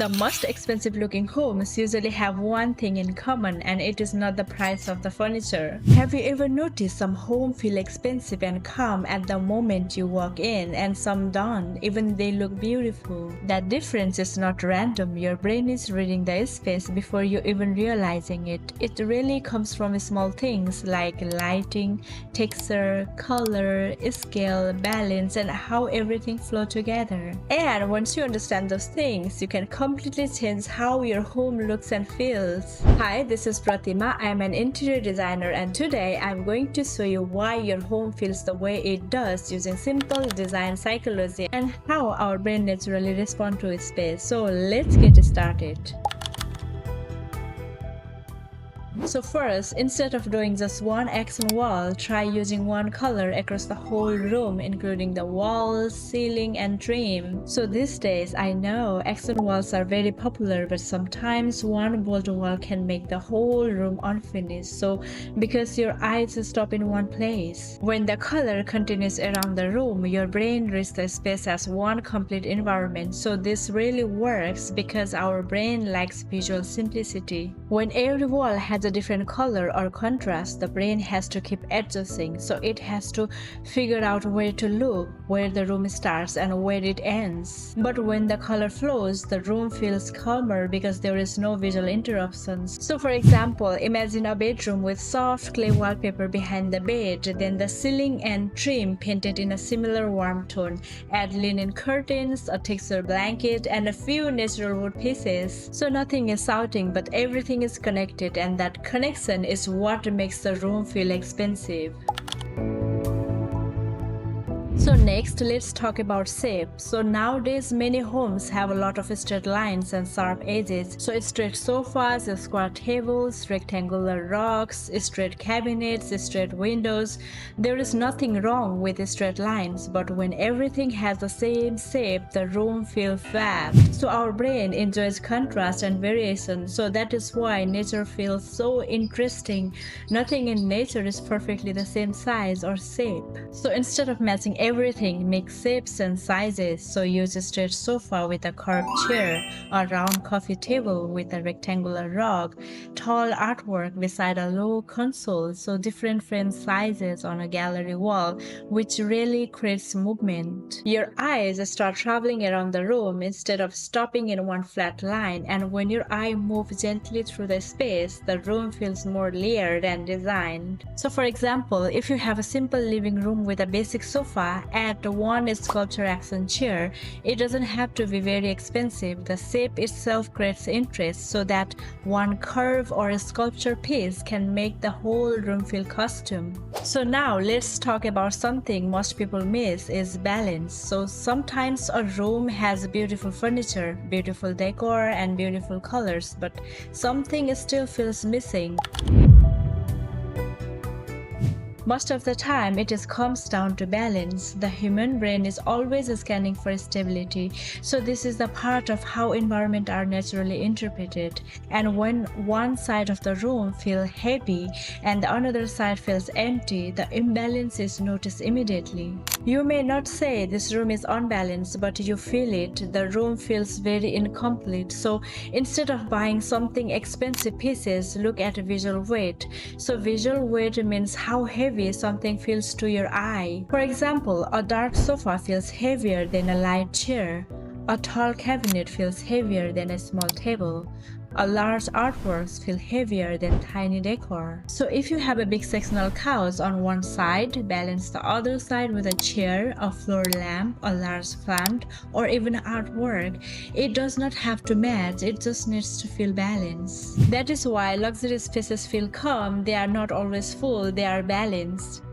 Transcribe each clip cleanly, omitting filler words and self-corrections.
The most expensive looking homes usually have one thing in common, and it is not the price of the furniture. Have you ever noticed some homes feel expensive and calm at the moment you walk in, and some don't, even they look beautiful? That difference is not random. Your brain is reading the space before you even realizing it. It really comes from small things like lighting, texture, color, scale, balance, and how everything flows together. And once you understand those things, you can completely change how your home looks and feels. Hi, this is Pratima. I am an interior designer, and today I'm going to show you why your home feels the way it does using simple design psychology and how our brain naturally responds to space. So let's get started. So first, instead of doing just one accent wall, try using one color across the whole room, including the walls, ceiling, and trim. So these days, I know accent walls are very popular, but sometimes one bold wall can make the whole room unfinished. So because your eyes stop in one place. When the color continues around the room, your brain reads the space as one complete environment. So this really works because our brain likes visual simplicity. When every wall has a different color or contrast, the brain has to keep adjusting, so it has to figure out where to look, where the room starts and where it ends. But when the color flows, the room feels calmer because there is no visual interruptions. So for example, imagine a bedroom with soft clay wallpaper behind the bed, then the ceiling and trim painted in a similar warm tone. Add linen curtains, a textured blanket, and a few natural wood pieces. So nothing is shouting, but everything is connected, and that connection is what makes the room feel expensive. So next, let's talk about shape. So nowadays, many homes have a lot of straight lines and sharp edges. So straight sofas, square tables, rectangular rugs, straight cabinets, straight windows. There is nothing wrong with straight lines, but when everything has the same shape, the room feels flat. So our brain enjoys contrast and variation. So that is why nature feels so interesting. Nothing in nature is perfectly the same size or shape. So instead of matching everything, mix shapes and sizes. So use a straight sofa with a curved chair, a round coffee table with a rectangular rug, tall artwork beside a low console, so different frame sizes on a gallery wall, which really creates movement. Your eyes start traveling around the room instead of stopping in one flat line, and when your eye moves gently through the space, the room feels more layered and designed. So for example, if you have a simple living room with a basic sofa, add one sculpture accent chair. It doesn't have to be very expensive. The shape itself creates interest, so that one curve or a sculpture piece can make the whole room feel custom. So now let's talk about something most people miss is balance. So sometimes a room has beautiful furniture, beautiful decor, and beautiful colors, but something still feels missing. Most of the time, it comes down to balance. The human brain is always scanning for stability, so this is the part of how environments are naturally interpreted. And when one side of the room feels heavy and the another side feels empty, the imbalance is noticed immediately. You may not say this room is unbalanced, but you feel it. The room feels very incomplete. So instead of buying something expensive pieces, look at visual weight. So visual weight means how heavy something feels to your eye. For example, a dark sofa feels heavier than a light chair. A tall cabinet feels heavier than a small table. A large artwork feels heavier than tiny decor. So if you have a big sectional couch on one side, balance the other side with a chair, a floor lamp, a large plant, or even artwork. It does not have to match, it just needs to feel balanced. That is why luxury spaces feel calm. They are not always full, they are balanced.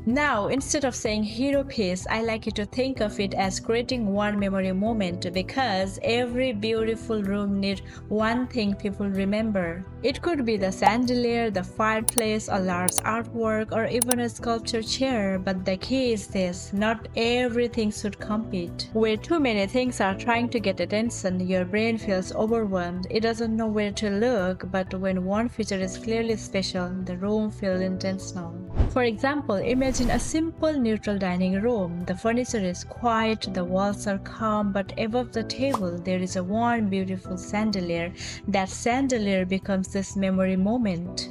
Now, instead of saying hero piece, I like you to think of it as creating one memory moment, because every beautiful room needs one thing people remember. It could be the chandelier, the fireplace, a large artwork, or even a sculpture chair, but the key is this: not everything should compete. Where too many things are trying to get attention, your brain feels overwhelmed. It doesn't know where to look, but when one feature is clearly special, the room feels intentional. For example, imagine Imagine a simple neutral dining room. The furniture is quiet, the walls are calm, but above the table there is a one beautiful chandelier. That chandelier becomes this memory moment.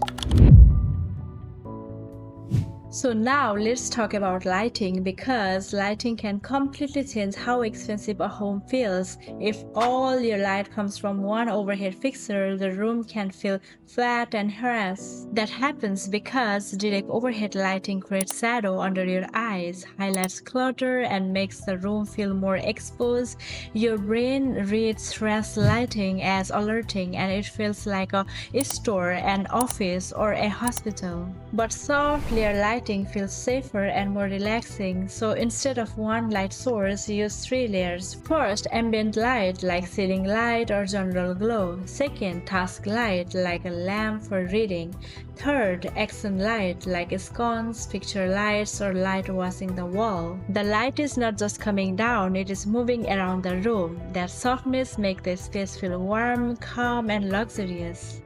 So now let's talk about lighting, because lighting can completely change how expensive a home feels. If all your light comes from one overhead fixture, the room can feel flat and harassed. That happens because direct overhead lighting creates shadow under your eyes, highlights clutter, and makes the room feel more exposed. Your brain reads fresh lighting as alerting, and it feels like a store, an office, or a hospital. But soft layer lighting feels safer and more relaxing, so instead of one light source, use 3 layers. First, ambient light like ceiling light or general glow. Second, task light like a lamp for reading. Third, accent light like sconces, picture lights, or light washing the wall. The light is not just coming down, it is moving around the room. That softness makes the space feel warm, calm, and luxurious.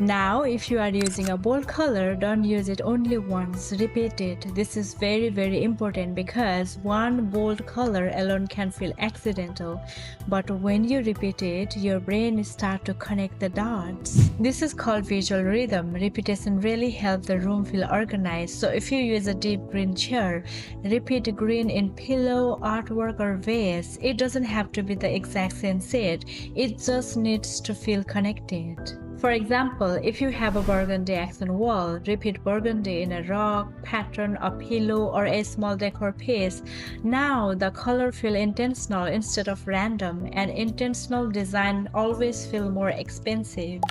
Now, if you are using a bold color, don't use it only once, repeat it. This is very important because one bold color alone can feel accidental. But when you repeat it, your brain starts to connect the dots. This is called visual rhythm. Repetition really helps the room feel organized. So if you use a deep green chair, repeat green in pillow, artwork, or vase. It doesn't have to be the exact same shade. It just needs to feel connected. For example, if you have a burgundy accent wall, repeat burgundy in a rock, pattern, a pillow, or a small decor piece. Now the color feels intentional instead of random, and intentional design always feels more expensive.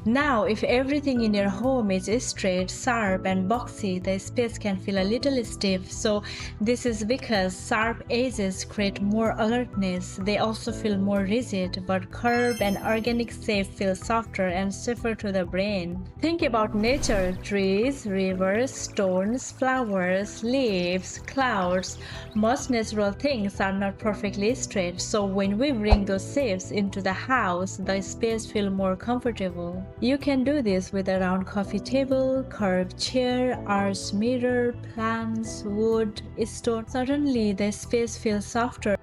Now, if everything in your home is straight, sharp, and boxy, the space can feel a little stiff. So this is because sharp edges create more alertness. They also feel more rigid, but curved and organic shape feel softer and safer to the brain. Think about nature: trees, rivers, stones, flowers, leaves, clouds. Most natural things are not perfectly straight, so when we bring those shapes into the house, the space feels more comfortable. You can do this with a round coffee table, curved chair, arched mirror, plants, wood, stone. Suddenly, the space feels softer.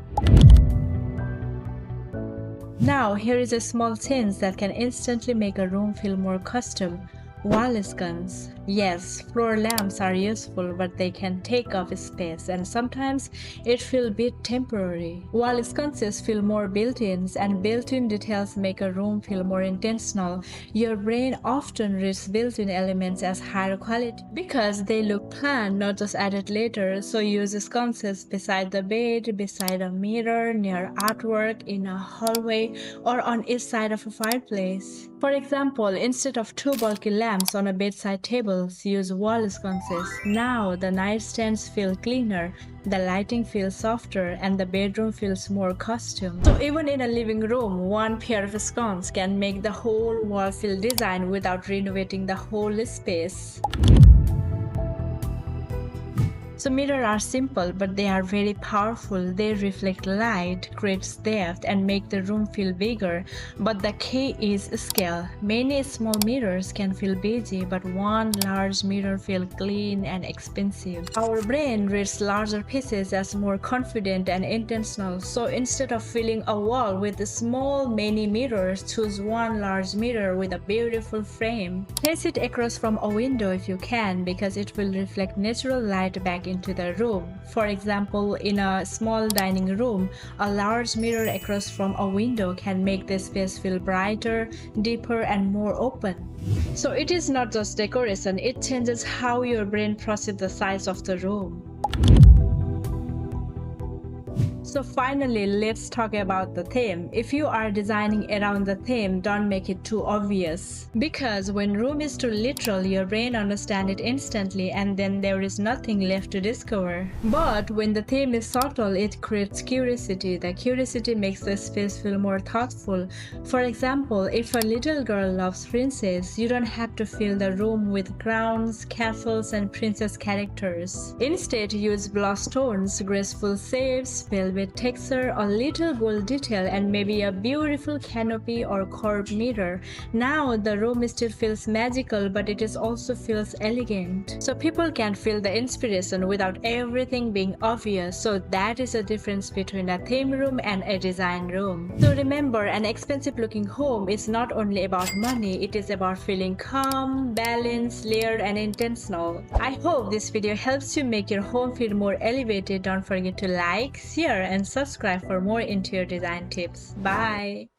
Now, here is a small change that can instantly make a room feel more custom. Wall sconces. Yes, floor lamps are useful, but they can take up space, and sometimes it feels a bit temporary. Wall sconces feel more built-in, and built-in details make a room feel more intentional. Your brain often reads built-in elements as higher quality because they look planned, not just added later. So use sconces beside the bed, beside a mirror, near artwork, in a hallway, or on each side of a fireplace. For example, instead of 2 bulky lamps on a bedside table, use wall sconces. Now the nightstands feel cleaner, the lighting feels softer, and the bedroom feels more custom. So even in a living room, one pair of sconces can make the whole wall feel designed without renovating the whole space. So mirrors are simple, but they are very powerful. They reflect light, create depth, and make the room feel bigger. But the key is scale. Many small mirrors can feel busy, but one large mirror feels clean and expensive. Our brain reads larger pieces as more confident and intentional. So instead of filling a wall with small many mirrors, choose one large mirror with a beautiful frame. Place it across from a window if you can, because it will reflect natural light back into the room. For example, in a small dining room, a large mirror across from a window can make the space feel brighter, deeper, and more open. So it is not just decoration, it changes how your brain perceives the size of the room. So finally, let's talk about the theme. If you are designing around the theme, don't make it too obvious. Because when room is too literal, your brain understands it instantly, and then there is nothing left to discover. But when the theme is subtle, it creates curiosity. The curiosity makes the space feel more thoughtful. For example, if a little girl loves princess, you don't have to fill the room with crowns, castles, and princess characters. Instead, use blush tones, graceful shapes, pale velvet texture, a little gold detail, and maybe a beautiful canopy or curved mirror. Now the room still feels magical, but it is also feels elegant. So people can feel the inspiration without everything being obvious. So that is the difference between a theme room and a design room. So remember, an expensive looking home is not only about money, it is about feeling calm, balanced, layered, and intentional. I hope this video helps you make your home feel more elevated. Don't forget to like, share, and subscribe for more interior design tips. Bye!